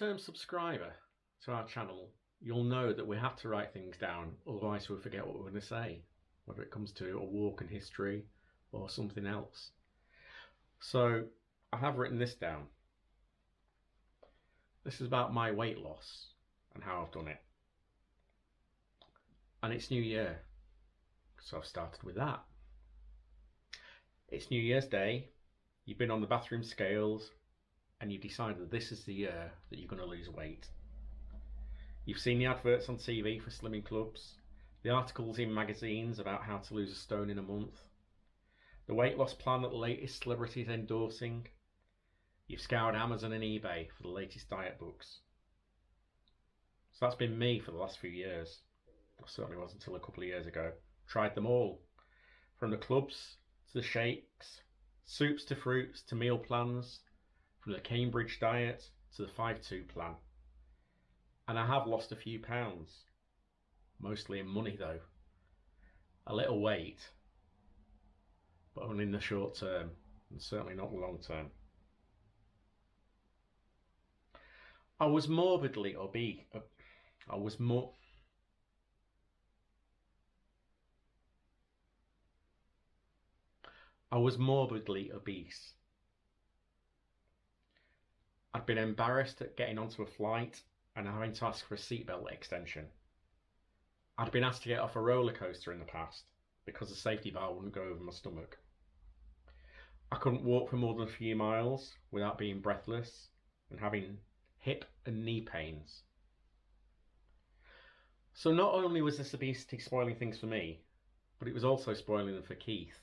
long-term subscriber to our channel, you'll know that we have to write things down, otherwise we'll forget what we're going to say, whether it comes to a walk in history or something else. So I have written this down. This is about my weight loss and how I've done it. And it's New Year, so I've started with that. It's New Year's Day, you've been on the bathroom scales, and you've decided that this is the year that you're going to lose weight. You've seen the adverts on TV for slimming clubs, the articles in magazines about how to lose a stone in a month, the weight loss plan that the latest celebrity is endorsing. You've scoured Amazon and eBay for the latest diet books. So that's been me for the last few years. I certainly was until a couple of years ago. Tried them all, from the clubs to the shakes, soups to fruits to meal plans, from the Cambridge diet to the 5-2 plan. And I have lost a few pounds, mostly in money though. A little weight, but only in the short term, and certainly not the long term. I was morbidly obese. I was morbidly obese. I'd been embarrassed at getting onto a flight and having to ask for a seatbelt extension. I'd been asked to get off a roller coaster in the past because the safety bar wouldn't go over my stomach. I couldn't walk for more than a few miles without being breathless and having hip and knee pains. So not only was this obesity spoiling things for me, but it was also spoiling them for Keith.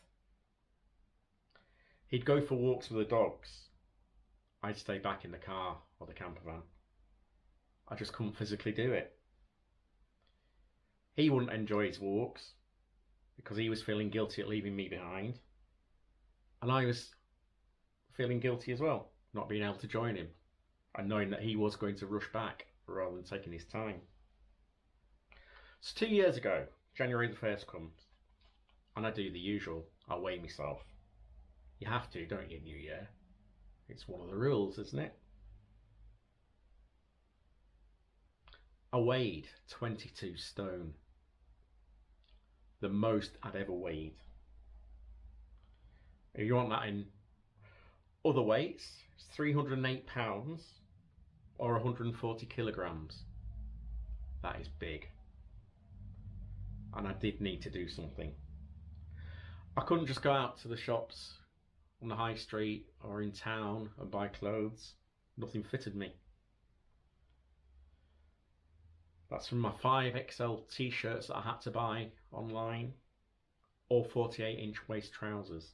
He'd go for walks with the dogs. I'd stay back in the car or the campervan. I just couldn't physically do it. He wouldn't enjoy his walks because he was feeling guilty at leaving me behind. And I was feeling guilty as well, not being able to join him and knowing that he was going to rush back rather than taking his time. So 2 years ago, January the 1st comes, and I do the usual. I weigh myself. You have to, don't you, New Year? It's one of the rules, isn't it? I weighed 22 stone. The most I'd ever weighed. If you want that in other weights, it's 308 pounds or 140 kilograms. That is big. And I did need to do something. I couldn't just go out to the shops on the high street or in town and buy clothes. Nothing fitted me. That's from my 5XL t-shirts that I had to buy online, or 48-inch waist trousers.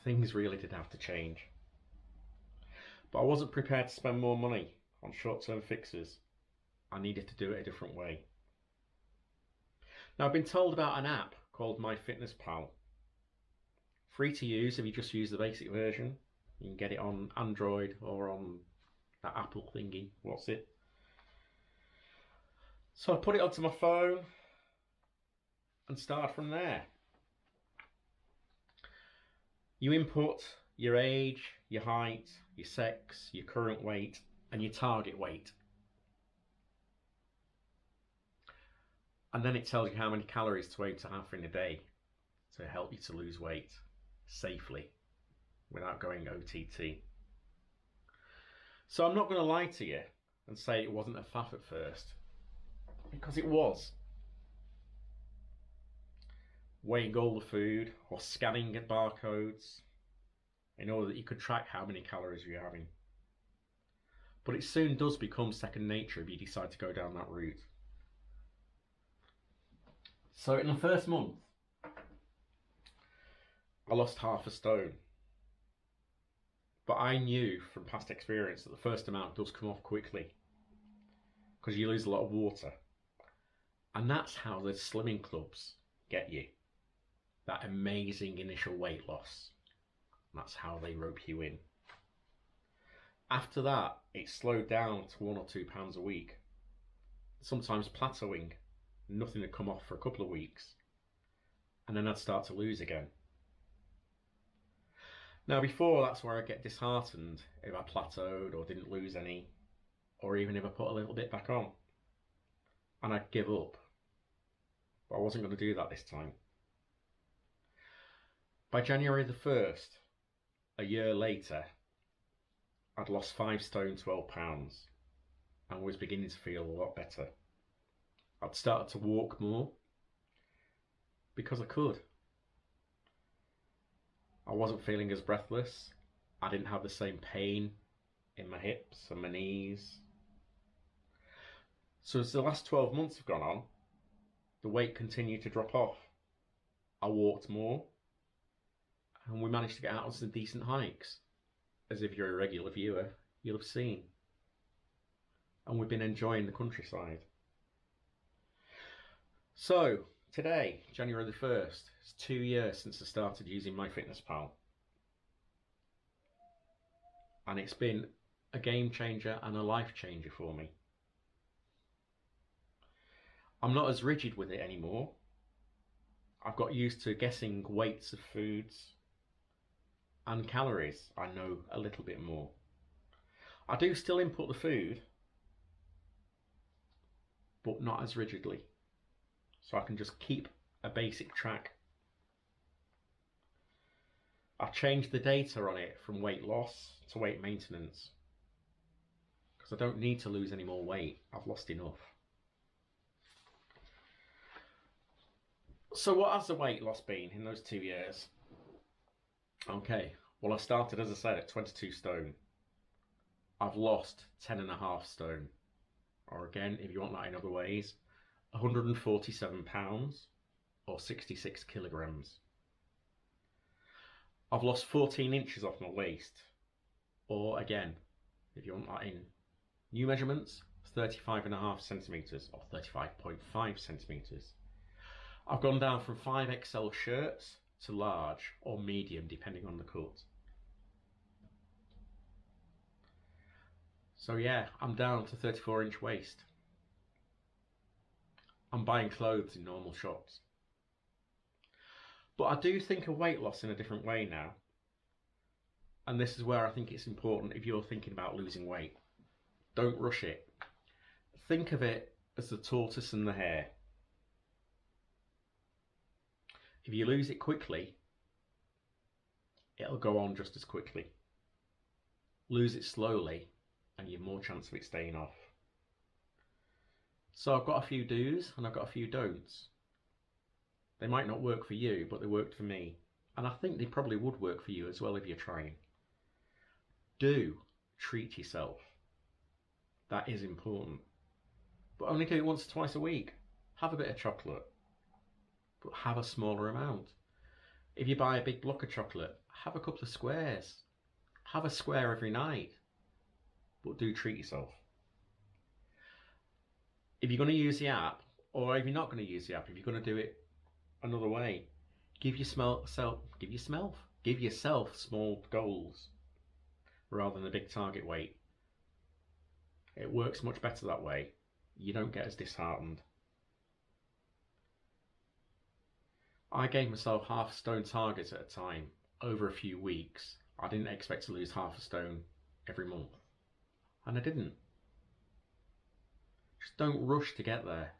Things really did have to change. But I wasn't prepared to spend more money on short-term fixes. I needed to do it a different way. Now, I've been told about an app called MyFitnessPal. Free to use if you just use the basic version. You can get it on Android or on that Apple thingy. What's it? So I put it onto my phone and start from there. You input your age, your height, your sex, your current weight, and your target weight. And then it tells you how many calories to aim to have in a day to help you to lose weight safely without going OTT. So I'm not going to lie to you and say it wasn't a faff at first, because it was. Weighing all the food or scanning at barcodes in order that you could track how many calories you're having. But it soon does become second nature if you decide to go down that route. So in the first month, I lost half a stone. But I knew from past experience that the first amount does come off quickly because you lose a lot of water. And that's how the slimming clubs get you. That amazing initial weight loss. That's how they rope you in. After that, it slowed down to 1 or 2 pounds a week. Sometimes plateauing. Nothing had come off for a couple of weeks. And then I'd start to lose again. Now before, that's where I get disheartened if I plateaued or didn't lose any, or even if I put a little bit back on. And I'd give up. But I wasn't going to do that this time. By January the 1st, a year later, I'd lost 5 stone, 12 pounds, and was beginning to feel a lot better. I'd started to walk more because I could. I wasn't feeling as breathless. I didn't have the same pain in my hips and my knees. So as the last 12 months have gone on, the weight continued to drop off. I walked more, and we managed to get out on some decent hikes, as if you're a regular viewer, you'll have seen. And we've been enjoying the countryside. So, today, January the 1st, it's 2 years since I started using MyFitnessPal. And it's been a game changer and a life changer for me. I'm not as rigid with it anymore. I've got used to guessing weights of foods and calories. I know a little bit more. I do still input the food, but not as rigidly. So I can just keep a basic track. I've changed the data on it from weight loss to weight maintenance, because I don't need to lose any more weight. I've lost enough. So what has the weight loss been in those 2 years? Okay, well I started, as I said, at 22 stone. I've lost 10.5 stone. Or again, if you want that in other ways, 147 pounds or 66 kilograms. I've lost 14 inches off my waist. Or again, if you want that in new measurements, 35.5 centimetres or 35.5 centimetres. I've gone down from 5XL shirts to large or medium, depending on the cut. So yeah, I'm down to 34-inch waist. I'm buying clothes in normal shops. But I do think of weight loss in a different way now. And this is where I think it's important if you're thinking about losing weight. Don't rush it. Think of it as the tortoise and the hare. If you lose it quickly, it'll go on just as quickly. Lose it slowly, and you've more chance of it staying off. So I've got a few do's and I've got a few don'ts. They might not work for you, but they worked for me. And I think they probably would work for you as well if you're trying. Do treat yourself. That is important. But only do it once or twice a week. Have a bit of chocolate, but have a smaller amount. If you buy a big block of chocolate, have a couple of squares. Have a square every night, but do treat yourself. If you're going to use the app, or if you're not going to use the app, if you're going to do it another way, give yourself small goals rather than a big target weight. It works much better that way. You don't get as disheartened. I gave myself half a stone targets at a time over a few weeks. I didn't expect to lose half a stone every month, and I didn't. Just don't rush to get there.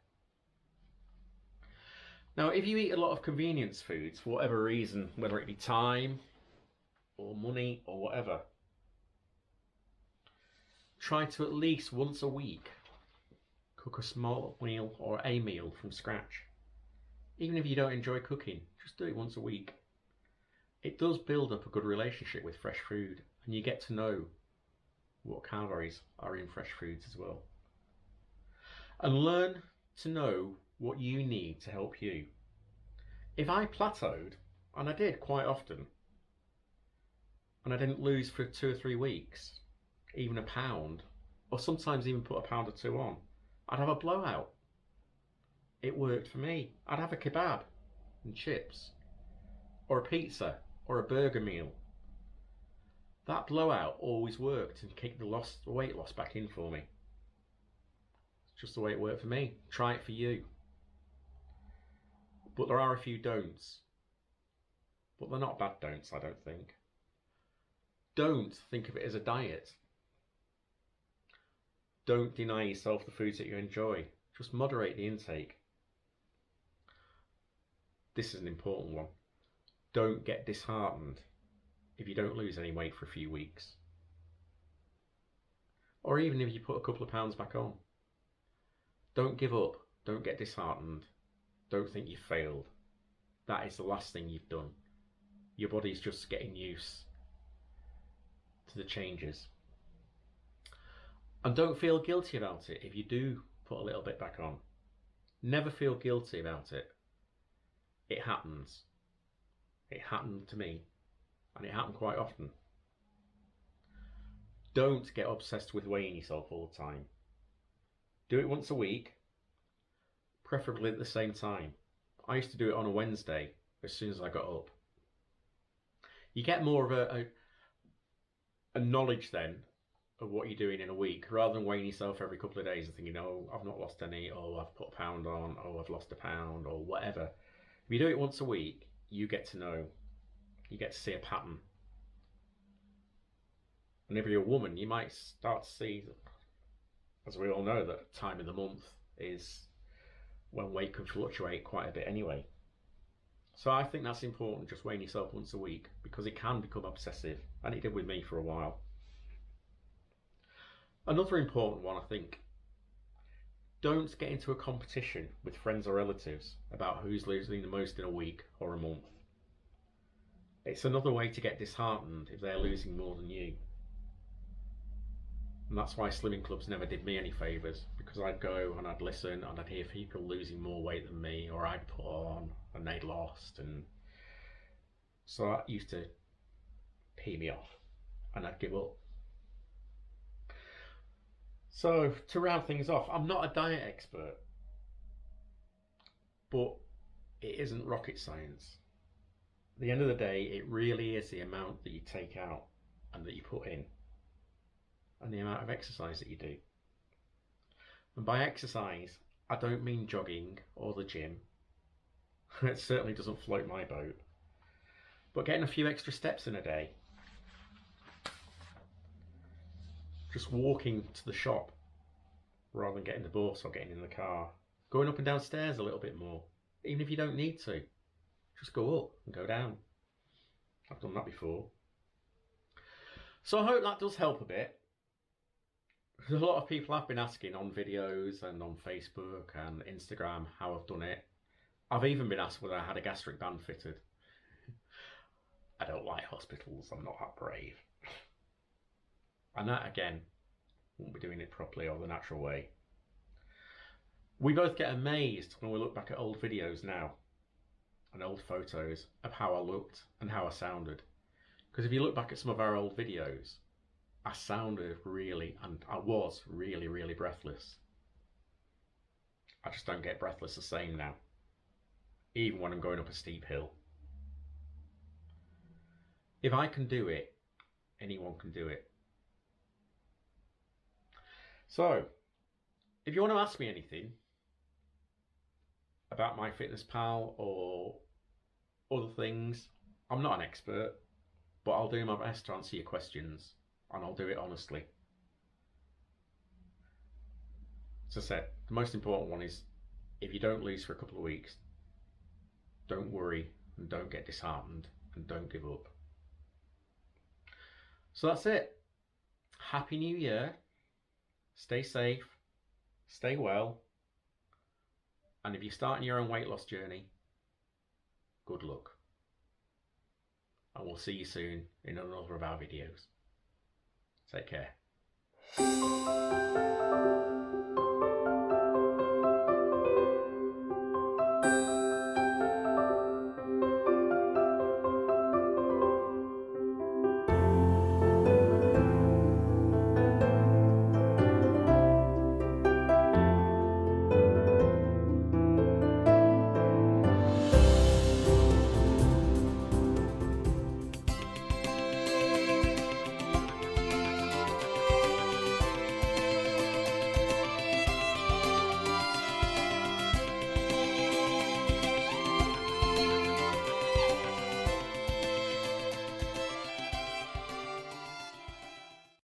Now, if you eat a lot of convenience foods for whatever reason, whether it be time or money or whatever, try to at least once a week cook a small meal or a meal from scratch. Even if you don't enjoy cooking, just do it once a week. It does build up a good relationship with fresh food, and you get to know what calories are in fresh foods as well. And learn to know what you need to help you. If I plateaued, and I did quite often, and I didn't lose for 2 or 3 weeks, even a pound, or sometimes even put a pound or 2 on, I'd have a blowout. It worked for me. I'd have a kebab and chips, or a pizza, or a burger meal. That blowout always worked and kicked the weight loss back in for me. It's just the way it worked for me. Try it for you. But there are a few don'ts. But they're not bad don'ts, I don't think. Don't think of it as a diet. Don't deny yourself the foods that you enjoy. Just moderate the intake. This is an important one. Don't get disheartened if you don't lose any weight for a few weeks. Or even if you put a couple of pounds back on. Don't give up. Don't get disheartened. Don't think you've failed. That is the last thing you've done. Your body's just getting used to the changes. And don't feel guilty about it if you do put a little bit back on. Never feel guilty about it. It happens. It happened to me, and it happened quite often. Don't get obsessed with weighing yourself all the time. Do it once a week, preferably at the same time. I used to do it on a Wednesday as soon as I got up. You get more of a knowledge then of what you're doing in a week, rather than weighing yourself every couple of days and thinking, oh, I've not lost any, oh, I've put a pound on, oh, I've lost a pound, or whatever. If you do it once a week, you get to know, you get to see a pattern. And if you're a woman, you might start to see, as we all know, that time of the month is when weight can fluctuate quite a bit anyway. So I think that's important, just weighing yourself once a week, because it can become obsessive, and it did with me for a while. Another important one, I think, don't get into a competition with friends or relatives about who's losing the most in a week or a month. It's another way to get disheartened if they're losing more than you. And that's why slimming clubs never did me any favours, because I'd go and I'd listen and I'd hear people losing more weight than me, or I'd put on and they'd lost, and so that used to pee me off and I'd give up. So to round things off, I'm not a diet expert, but it isn't rocket science. At the end of the day, it really is the amount that you take out and that you put in, and the amount of exercise that you do. And by exercise, I don't mean jogging or the gym. It certainly doesn't float my boat. But getting a few extra steps in a day. Just walking to the shop rather than getting the bus or getting in the car. Going up and down stairs a little bit more, even if you don't need to. Just go up and go down. I've done that before. So I hope that does help a bit. A lot of people have been asking on videos and on Facebook and Instagram how I've done it. I've even been asked whether I had a gastric band fitted. I don't like hospitals, I'm not that brave. And that, again, won't be doing it properly or the natural way. We both get amazed when we look back at old videos now and old photos of how I looked and how I sounded. Because if you look back at some of our old videos, I sounded really, and I was really, really breathless. I just don't get breathless the same now, even when I'm going up a steep hill. If I can do it, anyone can do it. So, if you want to ask me anything about MyFitnessPal or other things, I'm not an expert, but I'll do my best to answer your questions, and I'll do it honestly. As I said, the most important one is, if you don't lose for a couple of weeks, don't worry and don't get disheartened and don't give up. So that's it. Happy New Year. Stay safe, stay well, and if you're starting your own weight loss journey, good luck. And we'll see you soon in another of our videos. Take care.